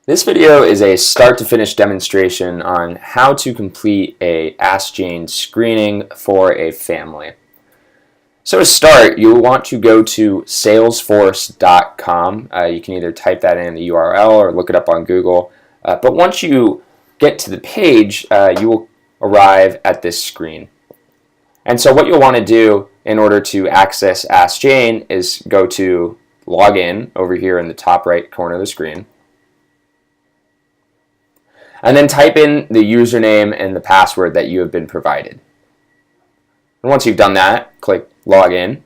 This video is a start-to-finish demonstration on how to complete a AskJane screening for a family. So to start, you will want to go to salesforce.com. You can either type that in the URL or look it up on Google. But once you get to the page, you will arrive at this screen. And so what you'll want to do in order to access AskJane is go to Login over here in the top right corner of the screen. And then type in the username and the password that you have been provided. And once you've done that, click Login.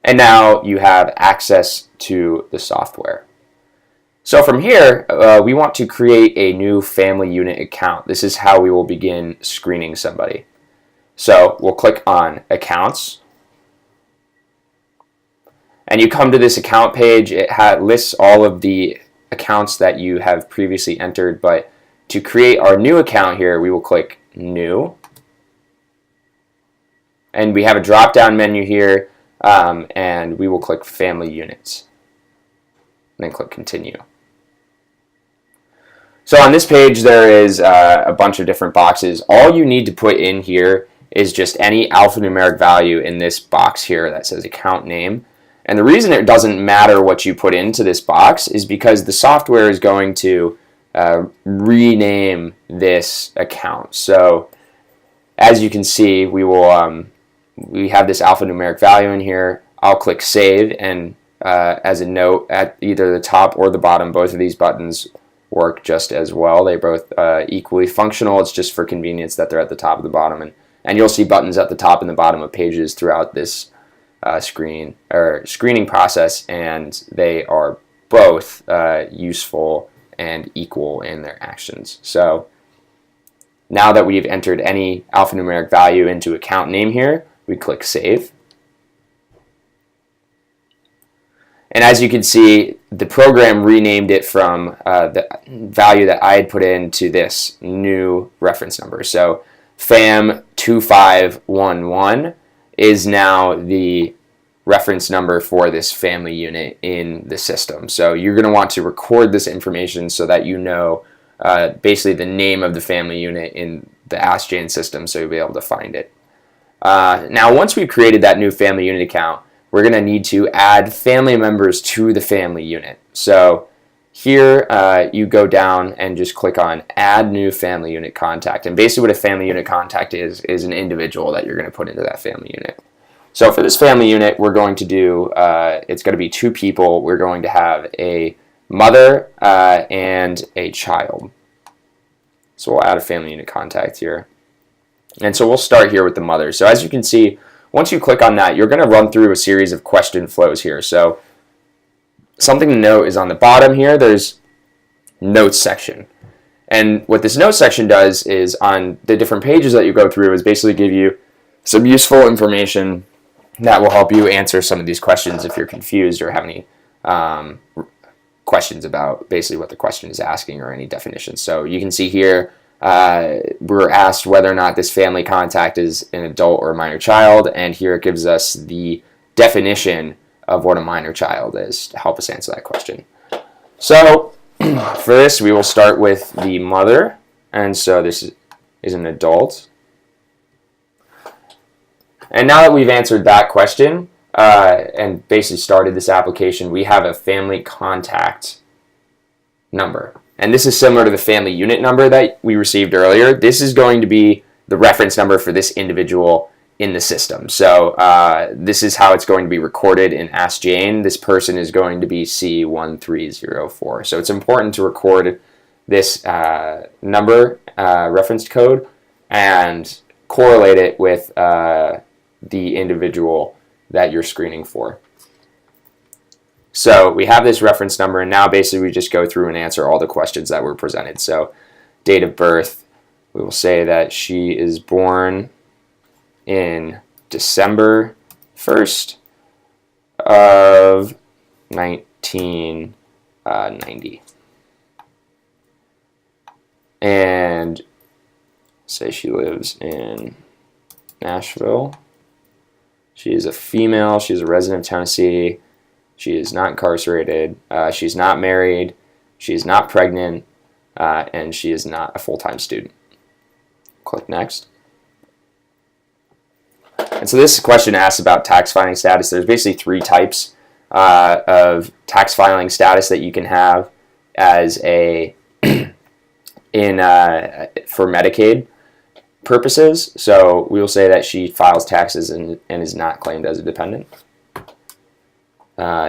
And now you have access to the software. So from here, we want to create a new family unit account. This is how we will begin screening somebody. So we'll click on Accounts. And you come to this account page. It lists all of the accounts that you have previously entered, but to create our new account here, we will click New. And we have a drop-down menu here, and we will click Family Units. And then click Continue. So on this page, there is a bunch of different boxes. All you need to put in here is just any alphanumeric value in this box here that says account name. And the reason it doesn't matter what you put into this box is because the software is going to rename this account. So as you can see, we have this alphanumeric value in here. I'll click Save, and as a note, at either the top or the bottom, both of these buttons work just as well. They both equally functional. It's just for convenience that they're at the top and the bottom. And you'll see buttons at the top and the bottom of pages throughout this screening process, and they are both useful and equal in their actions. So now that we've entered any alphanumeric value into account name here, we click Save. And as you can see, the program renamed it from the value that I had put in to this new reference number. So FAM2511 is now the reference number for this family unit in the system. So you're going to want to record this information so that you know basically the name of the family unit in the AskJane system, so you'll be able to find it. Now once we've created that new family unit account, we're going to need to add family members to the family unit. So here you go down and just click on Add New Family Unit Contact. And basically what a family unit contact is an individual that you're going to put into that family unit. So for this family unit, we're going to do, it's going to be two people. We're going to have a mother and a child. So we'll add a family unit contact here. And so we'll start here with the mother. So as you can see, once you click on that, you're going to run through a series of question flows here. So something to note is on the bottom here, there's notes section. And what this notes section does is on the different pages that you go through is basically give you some useful information that will help you answer some of these questions if you're confused or have any questions about basically what the question is asking or any definitions. So you can see here we're asked whether or not this family contact is an adult or a minor child, and here it gives us the definition of what a minor child is to help us answer that question. So for this, we will start with the mother, and so this is an adult. And now that we've answered that question and basically started this application, we have a family contact number. And this is similar to the family unit number that we received earlier. This is going to be the reference number for this individual in the system. So this is how it's going to be recorded in AskJane. This person is going to be C1304. So it's important to record this number, reference code, and correlate it with the individual that you're screening for. So we have this reference number, and now basically we just go through and answer all the questions that were presented. So date of birth, we will say that she is born in December 1st of 1990. And say she lives in Nashville. She is a female. She's a resident of Tennessee. she is not incarcerated, she's not married, she's not pregnant, and she is not a full-time student. Click next. And so this question asks about tax filing status. There's basically three types of tax filing status that you can have as a for Medicaid purposes. So we will say that she files taxes and is not claimed as a dependent.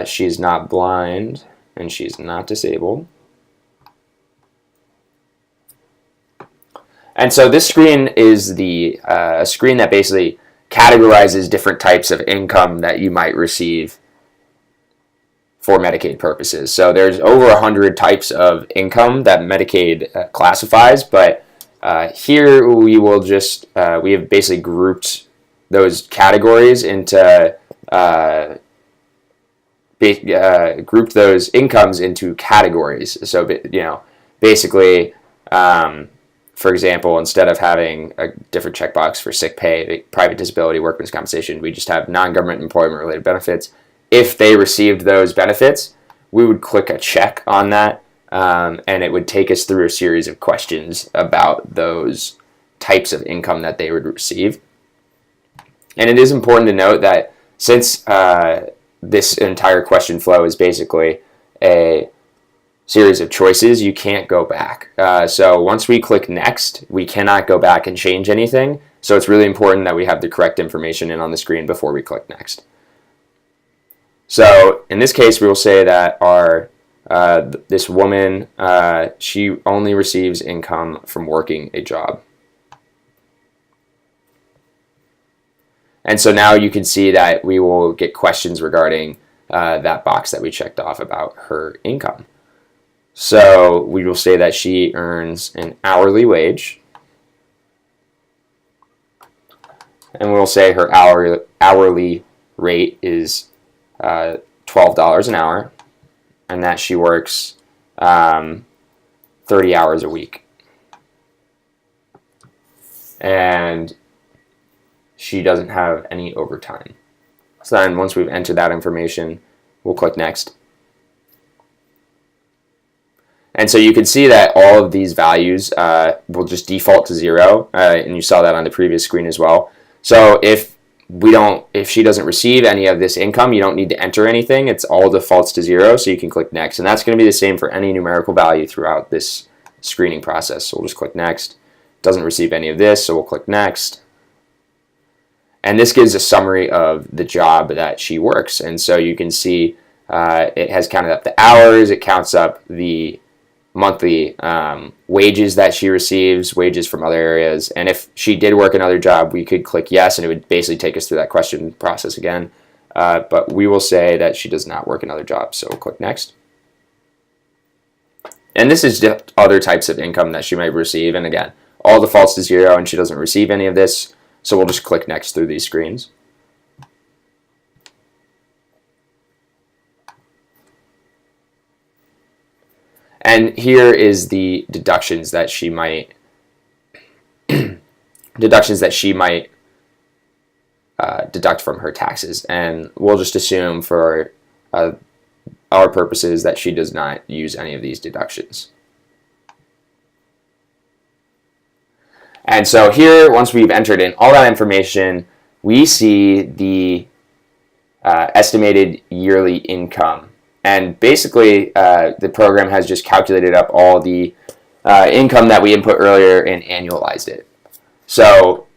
She is not blind and she's not disabled. And so this screen is the screen that basically categorizes different types of income that you might receive for Medicaid purposes. So there's over 100 types of income that Medicaid classifies, but here we will just, we have basically grouped those categories into, grouped those incomes into categories. So, basically, for example, instead of having a different checkbox for sick pay, private disability, workman's compensation, we just have non-government employment-related benefits. If they received those benefits, we would click a check on that, and it would take us through a series of questions about those types of income that they would receive. And it is important to note that since this entire question flow is basically a series of choices, you can't go back. So once we click next, we cannot go back and change anything. So it's really important that we have the correct information in on the screen before we click next. So in this case, we will say that this woman, she only receives income from working a job. And so now you can see that we will get questions regarding that box that we checked off about her income. So we will say that she earns an hourly wage. And we'll say her hourly rate is $12 an hour, and that she works 30 hours a week. And she doesn't have any overtime. So then once we've entered that information, we'll click next. And so you can see that all of these values will just default to 0, and you saw that on the previous screen as well. So if she doesn't receive any of this income, you don't need to enter anything. It's all defaults to 0, so you can click next. And that's going to be the same for any numerical value throughout this screening process. So we'll just click next. Doesn't receive any of this, so we'll click next. And this gives a summary of the job that she works. And so you can see it has counted up the hours, it counts up the monthly wages that she receives, wages from other areas. And if she did work another job, we could click yes, and it would basically take us through that question process again. But we will say that she does not work another job, so we'll click next. And this is just other types of income that she might receive. And again, all defaults to 0, and she doesn't receive any of this. So we'll just click next through these screens. And here is the deductions that she might deduct from her taxes. And we'll just assume for our purposes that she does not use any of these deductions. And so here, once we've entered in all that information, we see the estimated yearly income. And basically, the program has just calculated up all the income that we input earlier and annualized it. So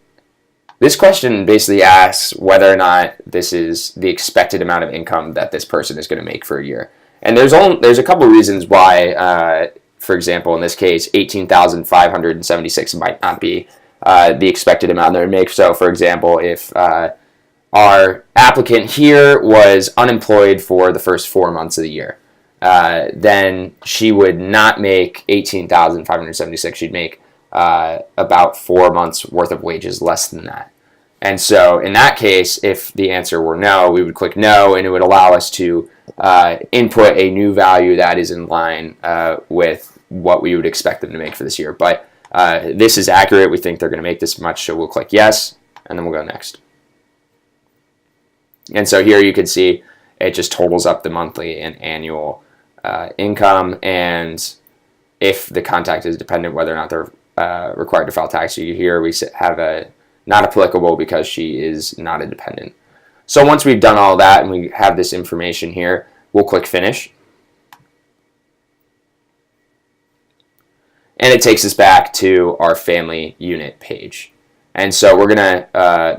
this question basically asks whether or not this is the expected amount of income that this person is going to make for a year. And there's a couple of reasons why, for example, in this case, $18,576 might not be the expected amount they would make. So, for example, if our applicant here was unemployed for the first 4 months of the year, then she would not make $18,576. She'd make about 4 months worth of wages less than that. And so in that case, if the answer were no, we would click no, and it would allow us to input a new value that is in line with what we would expect them to make for this year. But this is accurate. We think they're going to make this much, so we'll click yes, and then we'll go next. And so here you can see it just totals up the monthly and annual income, and if the contact is dependent, whether or not they're required to file tax. So here we have a not applicable because she is not a dependent. So once we've done all that and we have this information here, we'll click Finish. And it takes us back to our family unit page. And so we're going to,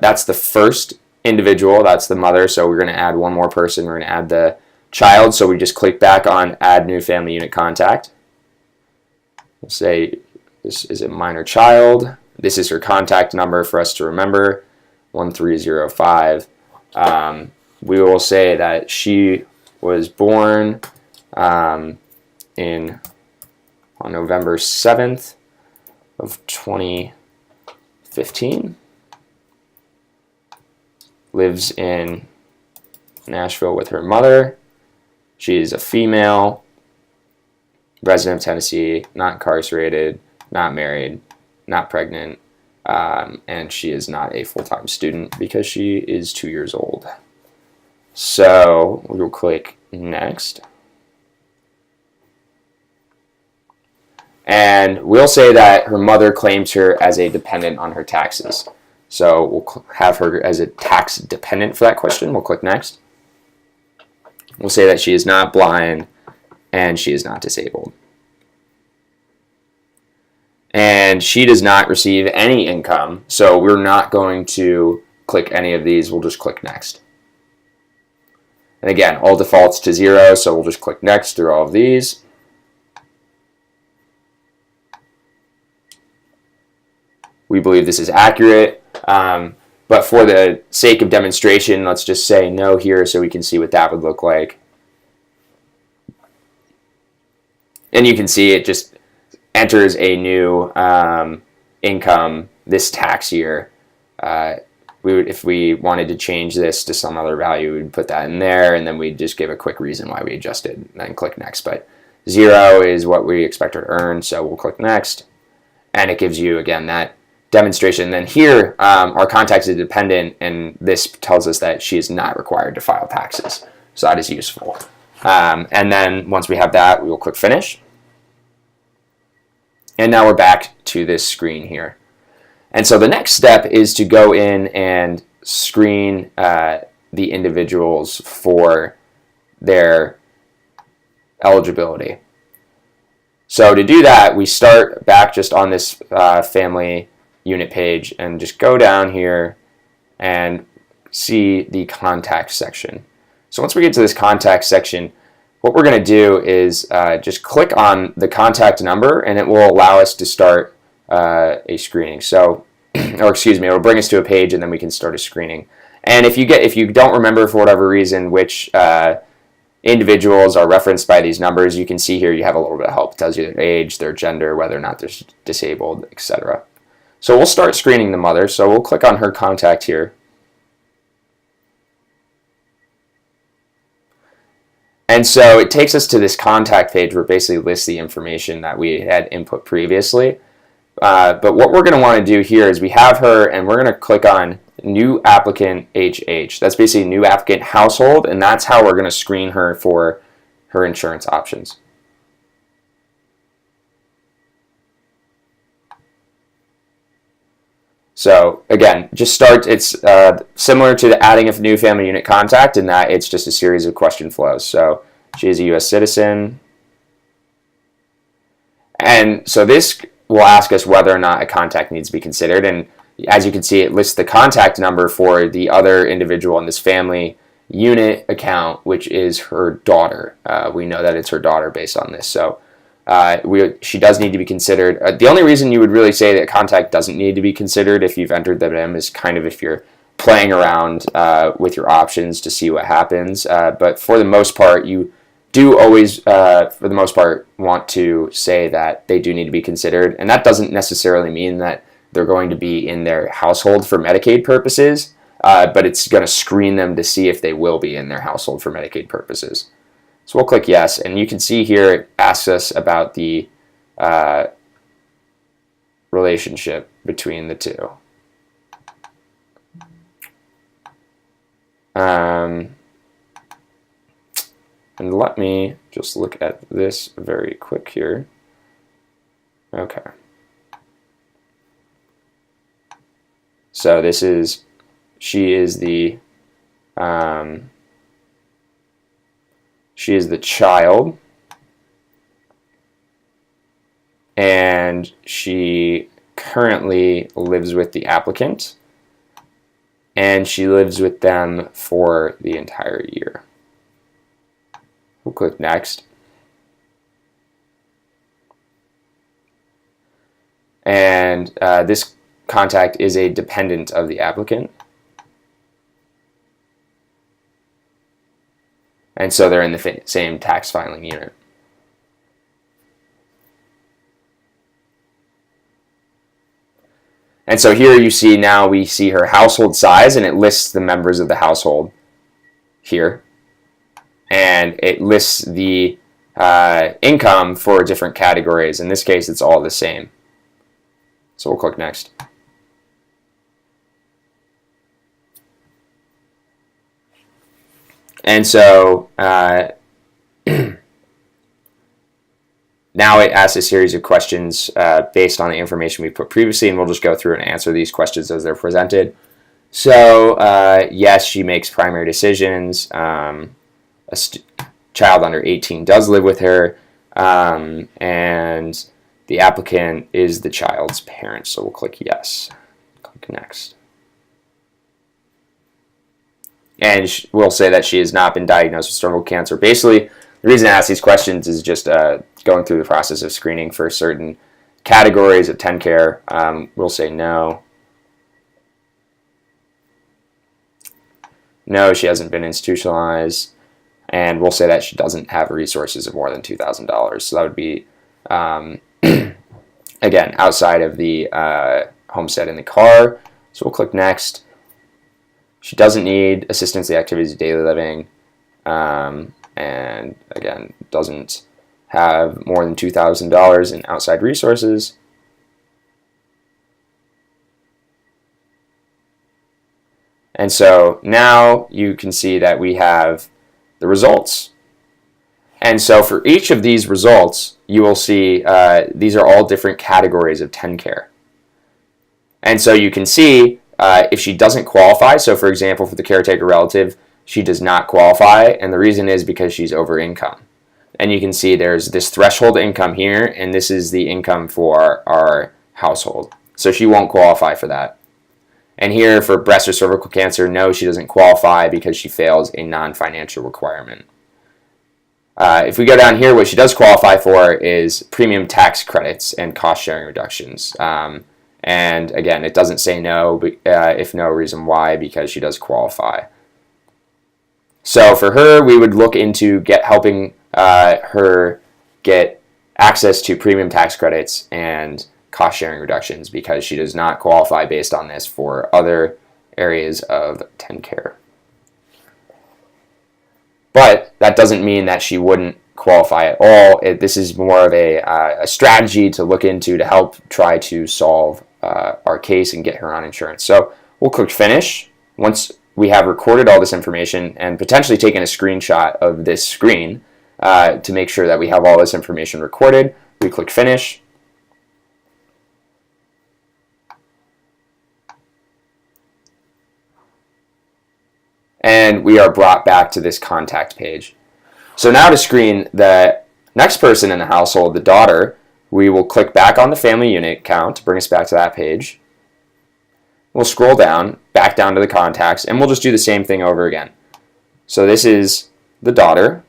that's the first individual, that's the mother, so we're going to add one more person, we're going to add the child, so we just click back on Add New Family Unit Contact. We'll say this is a minor child. This is her contact number for us to remember, 1305. We will say that she was born on November 7th of 2015. Lives in Nashville with her mother. She is a female, resident of Tennessee, not incarcerated, not married, not pregnant, and she is not a full-time student because she is 2 years old. So we will click Next. And we'll say that her mother claims her as a dependent on her taxes. So we'll have her as a tax dependent for that question. We'll click Next. We'll say that she is not blind and she is not disabled. And she does not receive any income, so we're not going to click any of these. We'll just click Next. And again, all defaults to 0, so we'll just click Next through all of these. We believe this is accurate, but for the sake of demonstration, let's just say no here so we can see what that would look like. And you can see it just enters a new income this tax year. If we wanted to change this to some other value, we'd put that in there, and then we'd just give a quick reason why we adjusted, and then click Next. But 0 is what we expect her to earn, so we'll click Next. And it gives you, again, that demonstration. Then here, our contact is dependent, and this tells us that she is not required to file taxes. So that is useful. And then once we have that, we will click Finish. And now we're back to this screen here. And so the next step is to go in and screen the individuals for their eligibility. So to do that, we start back just on this family unit page and just go down here and see the contact section. So once we get to this contact section, what we're going to do is just click on the contact number, and it will allow us to start a screening. So, or excuse me, it'll bring us to a page, and then we can start a screening. And if you don't remember for whatever reason which individuals are referenced by these numbers, you can see here you have a little bit of help. It tells you their age, their gender, whether or not they're disabled, etc. So we'll start screening the mother. So we'll click on her contact here. And so it takes us to this contact page where it basically lists the information that we had input previously. But what we're going to want to do here is we have her, and we're going to click on New Applicant HH. That's basically New Applicant Household, and that's how we're going to screen her for her insurance options. So again, just start. It's similar to the adding a new family unit contact in that it's just a series of question flows. So she is a U.S. citizen. And so this will ask us whether or not a contact needs to be considered. And as you can see, it lists the contact number for the other individual in this family unit account, which is her daughter. We know that it's her daughter based on this. So she does need to be considered. The only reason you would really say that contact doesn't need to be considered if you've entered them in is kind of if you're playing around with your options to see what happens. But for the most part, you do always, for the most part, want to say that they do need to be considered. And that doesn't necessarily mean that they're going to be in their household for Medicaid purposes, but it's going to screen them to see if they will be in their household for Medicaid purposes. So we'll click yes, and you can see here it asks us about the relationship between the two. And let me just look at this very quick here. Okay. So this is, she is the child, and she currently lives with the applicant, and she lives with them for the entire year. We'll click next. And this contact is a dependent of the applicant. And so they're in the same tax filing unit. And so here you see, now we see her household size, and it lists the members of the household here. And it lists the income for different categories. In this case, it's all the same. So we'll click next. And so now it asks a series of questions based on the information we put previously, and we'll just go through and answer these questions as they're presented. So yes, she makes primary decisions. A child under 18 does live with her, and the applicant is the child's parent. So we'll click yes. Click next. And we'll say that she has not been diagnosed with cervical cancer. Basically, the reason I ask these questions is just going through the process of screening for certain categories of TennCare. We'll say no. No, she hasn't been institutionalized. And we'll say that she doesn't have resources of more than $2,000. So that would be, again, outside of the homestead in the car. So we'll click next. She doesn't need assistance in the activities of daily living, and again, doesn't have more than $2,000 in outside resources. And so now you can see that we have the results. And so for each of these results, you will see these are all different categories of TennCare. And so you can see if she doesn't qualify, so for example, for the caretaker relative, she does not qualify, and the reason is because she's over income. And you can see there's this threshold income here, and this is the income for our household. So she won't qualify for that. And here for breast or cervical cancer, no, she doesn't qualify because she fails a non-financial requirement. If we go down here, what she does qualify for is premium tax credits and cost-sharing reductions. And again, it doesn't say no, if no reason why, because she does qualify. So for her, we would look into helping her get access to premium tax credits and cost-sharing reductions, because she does not qualify based on this for other areas of TennCare. But that doesn't mean that she wouldn't qualify at all. This is more of a strategy to look into to help try to solve our case and get her on insurance. So we'll click finish. Once we have recorded all this information and potentially taken a screenshot of this screen to make sure that we have all this information recorded, we click finish. And we are brought back to this contact page. So now to screen the next person in the household, the daughter, we will click back on the family unit count to bring us back to that page. We'll scroll down, back down to the contacts, and we'll just do the same thing over again. So this is the daughter.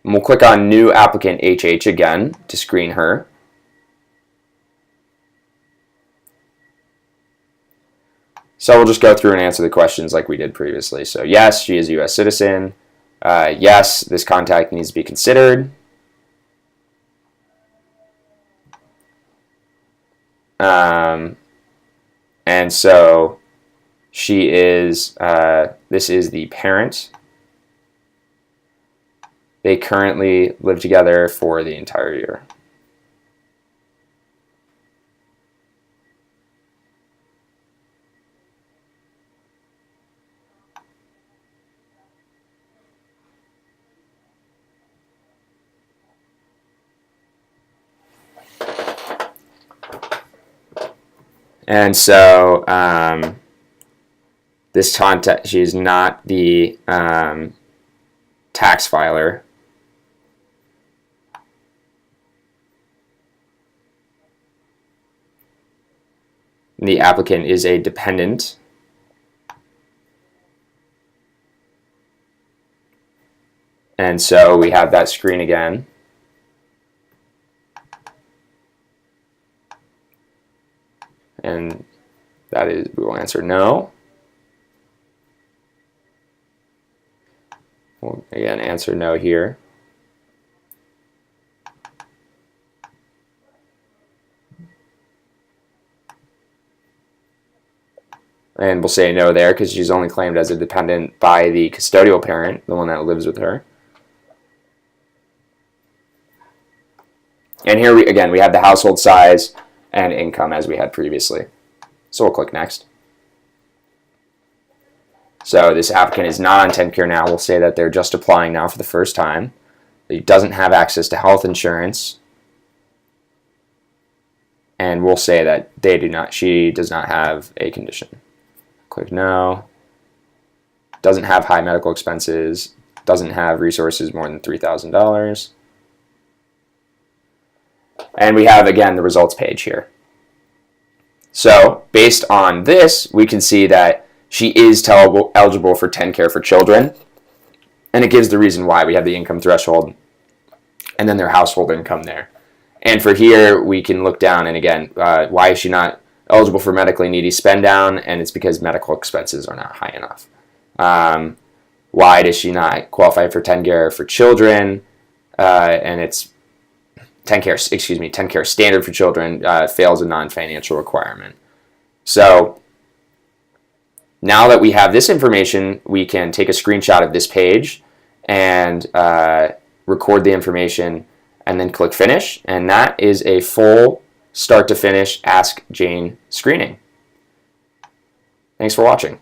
And we'll click on New Applicant HH again to screen her. So we'll just go through and answer the questions like we did previously. So yes, she is a U.S. citizen. Yes, this contact needs to be considered. And so she is, this is the parent. They currently live together for the entire year. And so this contact, she's not the tax filer. The applicant is a dependent. And so we have that screen again. And that is, we will answer no. We'll again answer no here. And we'll say no there because she's only claimed as a dependent by the custodial parent, the one that lives with her. And here, we have the household size and income as we had previously. So we'll click next. So this applicant is not on TennCare now. We'll say that they're just applying now for the first time. He doesn't have access to health insurance. And we'll say that she does not have a condition. Click no. Doesn't have high medical expenses. Doesn't have resources more than $3,000. And we have, again, the results page here. So based on this, we can see that she is eligible for TennCare for children. And it gives the reason why. We have the income threshold and then their household income there. And for here, we can look down and again, why is she not eligible for medically needy spend down? And it's because medical expenses are not high enough. Why does she not qualify for TennCare for children? And it's TennCare standard for children fails a non-financial requirement. So now that we have this information, we can take a screenshot of this page and record the information and then click finish. And that is a full start to finish AskJane screening. Thanks for watching.